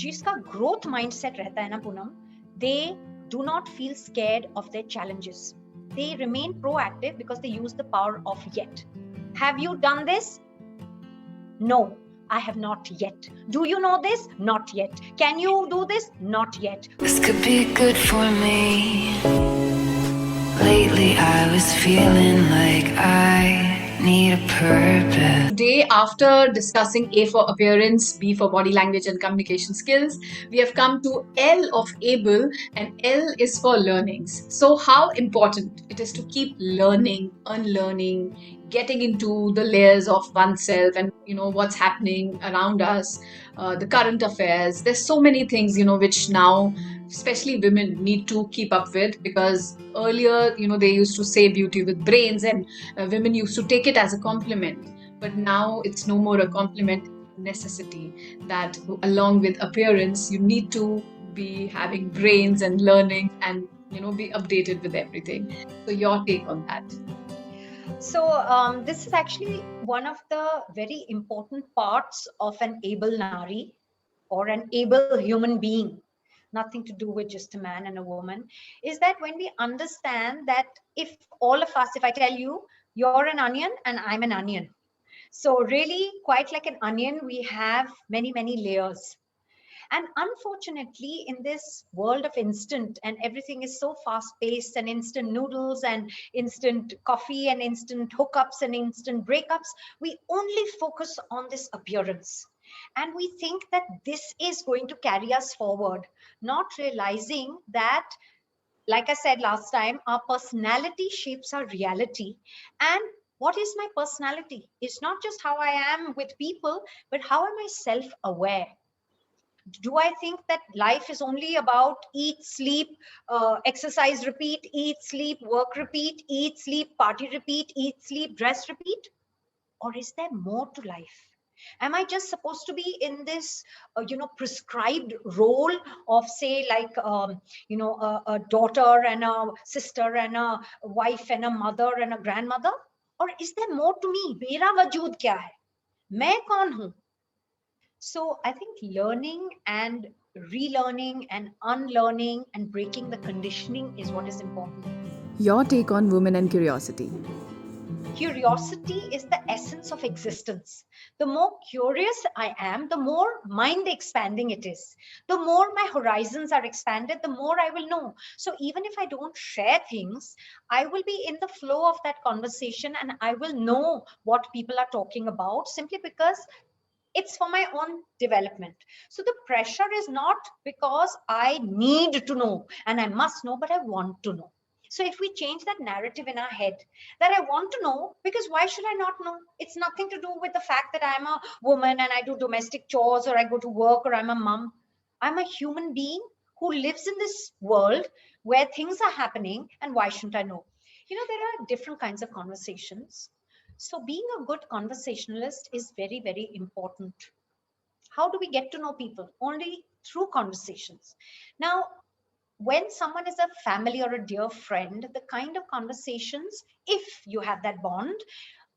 जिसका growth mindset रहता है ना Poonam, they do not feel scared of their challenges. They remain proactive because they use the power of yet. Have you done this? No, I have not yet. Do you know this? Not yet. Can you do this? Not yet. This could be good for me. Lately I was feeling like I need a purpose. Today, after discussing A for appearance, B for body language and communication skills, we have come to L of able, and L is for learnings. So how important it is to keep learning, unlearning, getting into the layers of oneself and what's happening around us, the current affairs. There's so many things which now especially women need to keep up with, because earlier they used to say beauty with brains, and women used to take it as a compliment, but now it's no more a compliment, necessity, that along with appearance you need to be having brains and learning and be updated with everything. So your take on that? So this is actually one of the very important parts of an able Nari or an able human being, nothing to do with just a man and a woman, is that when we understand that if all of us, if I tell you you're an onion and I'm an onion, so really quite like an onion, we have many, many layers. And unfortunately, in this world of instant, and everything is so fast paced, and instant noodles and instant coffee and instant hookups and instant breakups, we only focus on this appearance. And we think that this is going to carry us forward, not realizing that, like I said last time, our personality shapes our reality. And what is my personality? It's not just how I am with people, but how am I self-aware? Do I think that life is only about eat, sleep, exercise, repeat, eat, sleep, work, repeat, eat, sleep, party, repeat, eat, sleep, dress, repeat? Or is there more to life? Am I just supposed to be in this, prescribed role of, say, like, a daughter and a sister and a wife and a mother and a grandmother? Or is there more to me? Mera wajood kya hai? Main kaun hu? So I think learning and relearning and unlearning and breaking the conditioning is what is important. Your take on women and curiosity. Curiosity is the essence of existence. The more curious I am, the more mind expanding it is. The more my horizons are expanded, the more I will know. So even if I don't share things, I will be in the flow of that conversation and I will know what people are talking about, simply because it's for my own development. So the pressure is not because I need to know and I must know, but I want to know. So if we change that narrative in our head that I want to know, because why should I not know? It's nothing to do with the fact that I'm a woman and I do domestic chores or I go to work or I'm a mom. I'm a human being who lives in this world where things are happening, and why shouldn't I know? There are different kinds of conversations. So being a good conversationalist is very, very important. How do we get to know people? Only through conversations. Now, when someone is a family or a dear friend, the kind of conversations, if you have that bond,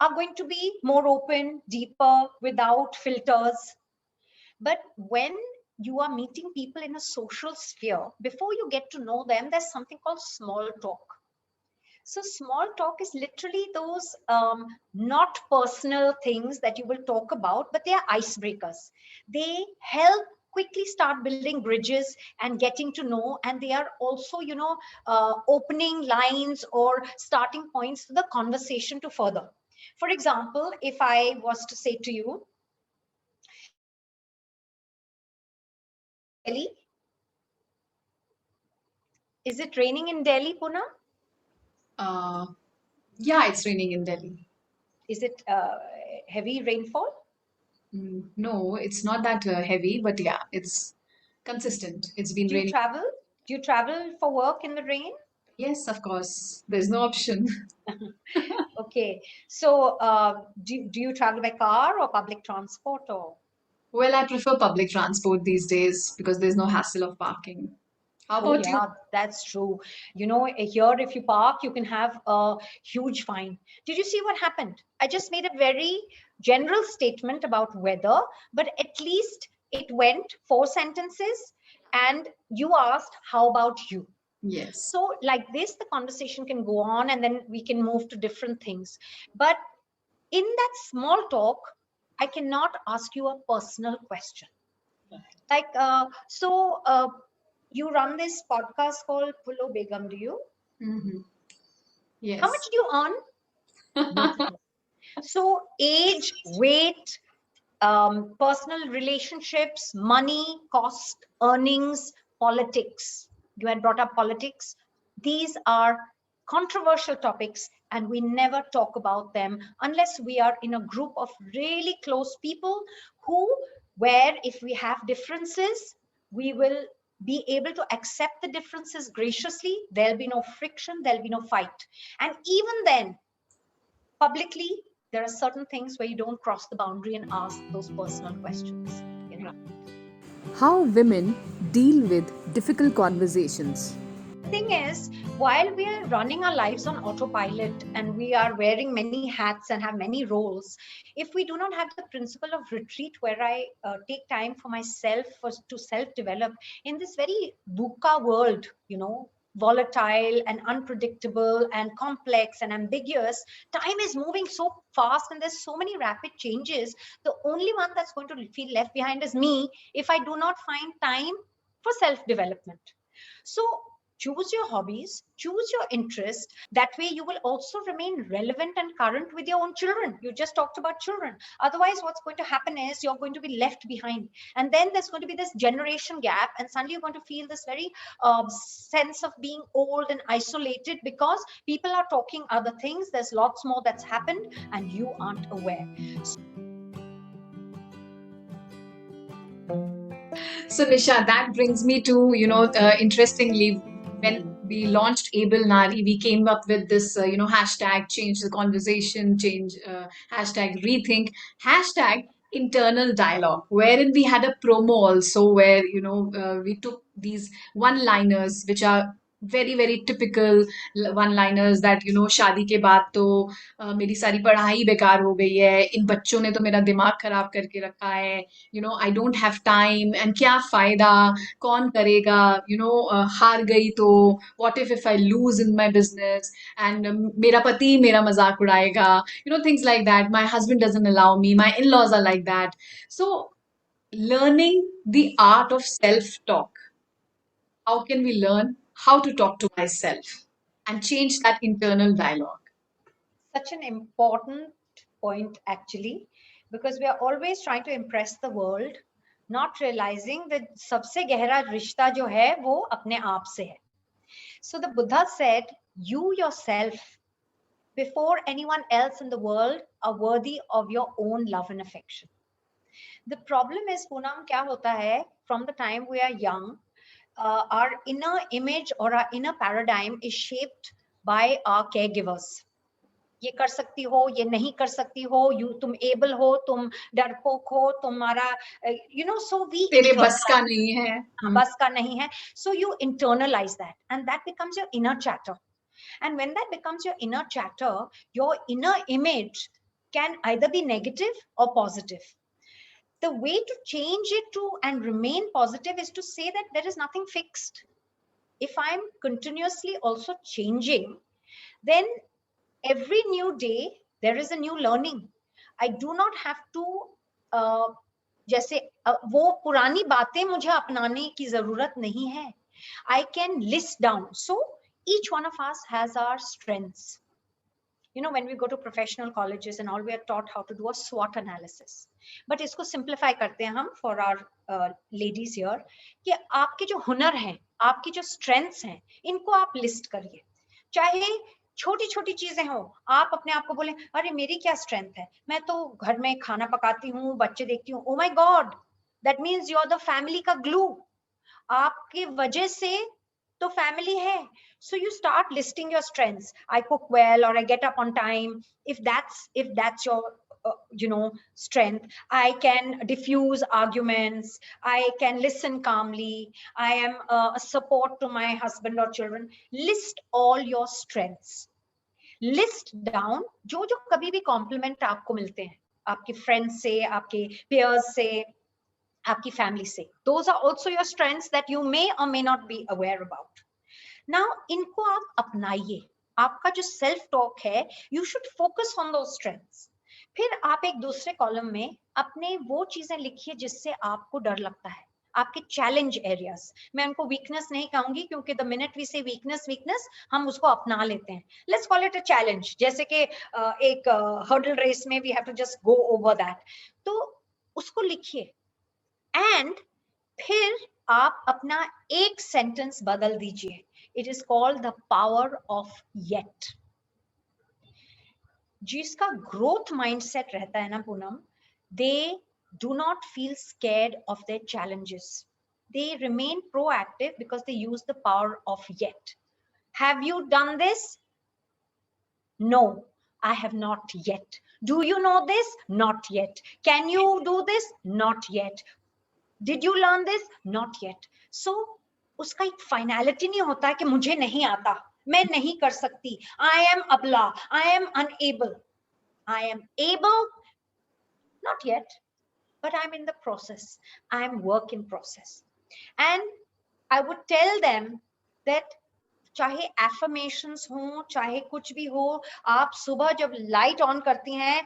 are going to be more open, deeper, without filters. But when you are meeting people in a social sphere, before you get to know them, there's something called small talk. So small talk is literally those not personal things that you will talk about, but they are icebreakers. They help quickly start building bridges and getting to know, and they are also, opening lines or starting points to the conversation to further. For example, if I was to say to you, Delhi, is it raining in Delhi, Puna? Yeah, it's raining in Delhi. Is it heavy rainfall? No, it's not that heavy, but yeah, it's consistent. It's been Do you raining. travel? Do you travel for work in the rain? Yes, of course. There's no option. Okay. So do you travel by car or public transport or? Well, I prefer public transport these days because there's no hassle of parking. How Oh about you? yeah, that's true. Here if you park, you can have a huge fine. Did you see what happened? I just made a very general statement about weather, but at least it went 4 sentences and you asked, how about you? Yes. So like this, the conversation can go on and then we can move to different things. But in that small talk, I cannot ask you a personal question. Like, you run this podcast called Pulo Begum, do you? Mm-hmm. How much Yes. do you earn? Nothing. So age, weight, personal relationships, money, cost, earnings, politics. You had brought up politics. These are controversial topics, and we never talk about them unless we are in a group of really close people where if we have differences, we will be able to accept the differences graciously. There'll be no friction, there'll be no fight. And even then, publicly, there are certain things where you don't cross the boundary and ask those personal questions. You know? How women deal with difficult conversations. Thing is, while we are running our lives on autopilot and we are wearing many hats and have many roles, if we do not have the principle of retreat where I take time for myself to self-develop in this very VUCA world, volatile and unpredictable and complex and ambiguous, time is moving so fast and there's so many rapid changes. The only one that's going to feel left behind is me if I do not find time for self-development. So choose your hobbies, choose your interests. That way you will also remain relevant and current with your own children. You just talked about children. Otherwise, what's going to happen is you're going to be left behind. And then there's going to be this generation gap. And suddenly you're going to feel this very sense of being old and isolated because people are talking other things. There's lots more that's happened and you aren't aware. So Nisha, that brings me to, interestingly, when we launched Able Nari, we came up with this, hashtag change the conversation, hashtag rethink, hashtag internal dialogue, wherein we had a promo also where, we took these one-liners, which are very, very typical one-liners that, शादी के बाद तो मेरी सारी पढ़ाई बेकार हो गई है, इन बच्चों ने तो मेरा दिमाग खराब करके रखा है, I don't have time and क्या फायदा, कौन करेगा, हार गई तो what if I lose in my business and मेरा पति मेरा मजाक उड़ाएगा, things like that, my husband doesn't allow me, my in laws are like that. So learning the art of self talk, how can we learn how to talk to myself and change that internal dialogue? Such an important point, actually, because we are always trying to impress the world, not realizing that सबसे गहरा रिश्ता जो है वो अपने आप से है. So the Buddha said, you yourself, before anyone else in the world, are worthy of your own love and affection. The problem is, Poonam, क्या होता है, from the time we are young, our inner image or our inner paradigm is shaped by our caregivers. ये कर सकती हो, ये नहीं कर सकती हो, तुम एबल हो, तुम डरपोक हो, तुम्हारा so we तेरे बस का नहीं है, बस का नहीं है. So you internalize that and that becomes your inner chatter. And when that becomes your inner chatter, your inner image can either be negative or positive. The way to change it to and remain positive is to say that there is nothing fixed. If I'm continuously also changing, then every new day there is a new learning. I do not have to जैसे वो पुरानी बातें मुझे अपनाने की जरूरत नहीं है. I can list down. So each one of us has our strengths. When we go to professional colleges and all, we are taught how to do a SWOT analysis. But इसको simplify करते हैं हम for our ladies here कि आपके जो हुनर हैं, आपकी जो strengths हैं, इनको आप list करिए. चाहे छोटी छोटी चीजें हो, आप अपने आप को बोले, अरे मेरी क्या स्ट्रेंथ है, मैं तो घर में खाना पकाती हूँ, बच्चे देखती हूँ. Oh my God, that means you are the family का ग्लू. आपकी वजह से तो फैमिली है. So you start listing your strengths. I cook well, or I get up on time. If that's your strength. I can diffuse arguments. I can listen calmly. I am a support to my husband or children. List all your strengths. List down जो कभी भी compliment आपको मिलते हैं, आपके friends से, आपके peers से. आपकी फैमिली से. Those are also your strengths that you may or may not be aware about. Now इनको आप अपनाइए. आपका जो सेल्फ टॉक है, you should focus on those strengths. फिर आप एक दूसरे कॉलम में अपने वो चीजें लिखिए जिससे आपको डर लगता है, आपके चैलेंज एरियाज. मैं उनको वीकनेस नहीं कहूंगी क्योंकि the minute we say weakness हम उसको अपना लेते हैं. Let's call it a challenge. जैसे कि एक हर्डल रेस में we have to just go over that. तो उसको लिखिए एंड फिर आप अपना एक सेंटेंस बदल दीजिए. It is called the power of yet. जिसका ग्रोथ माइंडसेट रहता है ना पूनम, दे do not feel scared of their challenges. They remain proactive because they use the power of yet. Have you done this? No, I have not yet. Do you know this? Not yet. Can you do this? Not yet. Did you learn this? Not yet. So उसका एक finality नहीं होता कि मुझे नहीं आता, मैं नहीं कर सकती. I am abla, I am unable. I am able, not yet, but I'm in the process. I'm work in process. And I would tell them that चाहे affirmations हो, चाहे कुछ भी हो, आप सुबह जब लाइट ऑन करती हैं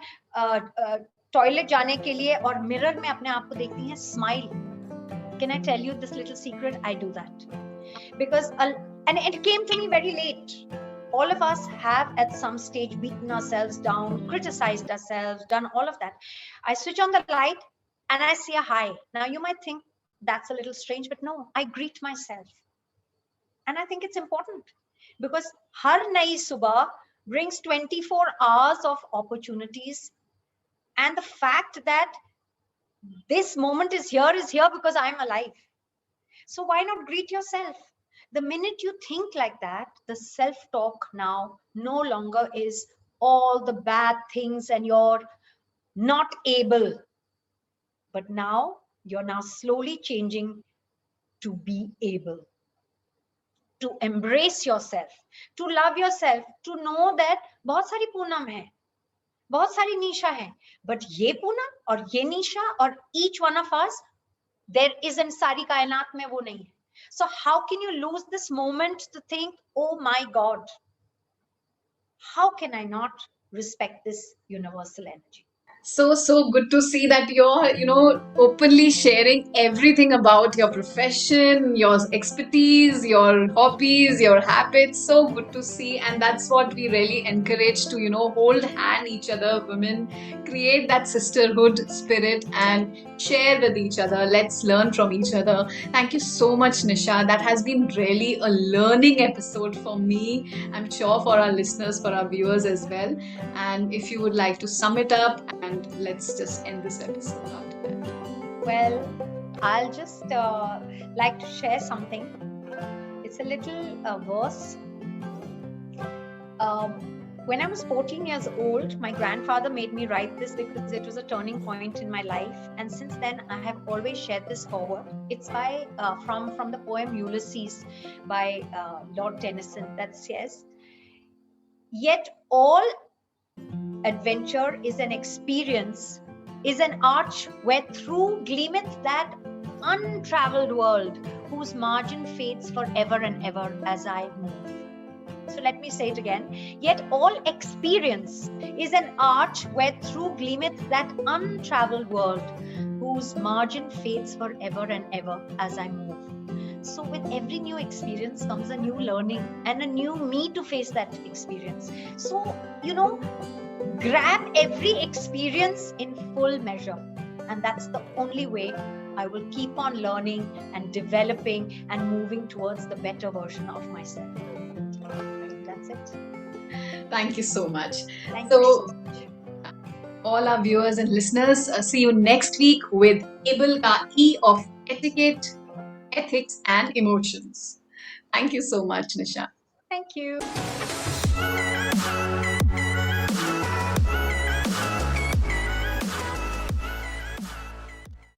टॉयलेट जाने के लिए और मिरर में अपने आप को देखती हैं, smile. Can I tell you this little secret? I do that because and it came to me very late. All of us have at some stage beaten ourselves down, criticized ourselves, done all of that. I switch on the light and I see a hi. Now you might think that's a little strange, but no, I greet myself. And I think it's important because har nayi subah brings 24 hours of opportunities. And the fact that this moment is here because I'm alive. So why not greet yourself? The minute you think like that, the self-talk now no longer is all the bad things and you're not able. But now you're now slowly changing to be able, to embrace yourself, to love yourself, to know that बहुत सारी पूनम है, बहुत सारी निशा है, but ये पूनम और ये निशा और each one of us, there isn't सारी कायनात में वो नहीं है. So how can you lose this moment to think, oh my God, how can I not respect this universal energy? So good to see that you're openly sharing everything about your profession, your expertise, your hobbies, your habits. So good to see, and that's what we really encourage to hold hand each other, women, create that sisterhood spirit and share with each other. Let's learn from each other. Thank you so much, Nisha. That has been really a learning episode for me, I'm sure for our listeners, for our viewers as well. And if you would like to sum it up, and let's just end this episode after that. Well, I'll just like to share something. It's a little verse. When I was 14 years old, my grandfather made me write this because it was a turning point in my life. And since then, I have always shared this forward. It's by from the poem Ulysses by Lord Tennyson that says, "Yet all adventure is an experience, is an arch where through gleameth that untraveled world, whose margin fades forever and ever as I move." So let me say it again. Yet all experience is an arch where through gleameth that untraveled world, whose margin fades forever and ever as I move. So with every new experience comes a new learning and a new me to face that experience. So, grab every experience in full measure. And that's the only way I will keep on learning and developing and moving towards the better version of myself. That's it. Thank you so much. Thank So, you so much. all our viewers and listeners, see you next week with Able ka E of Etiquette, Ethics and Emotions. Thank you so much, Nisha. Thank you.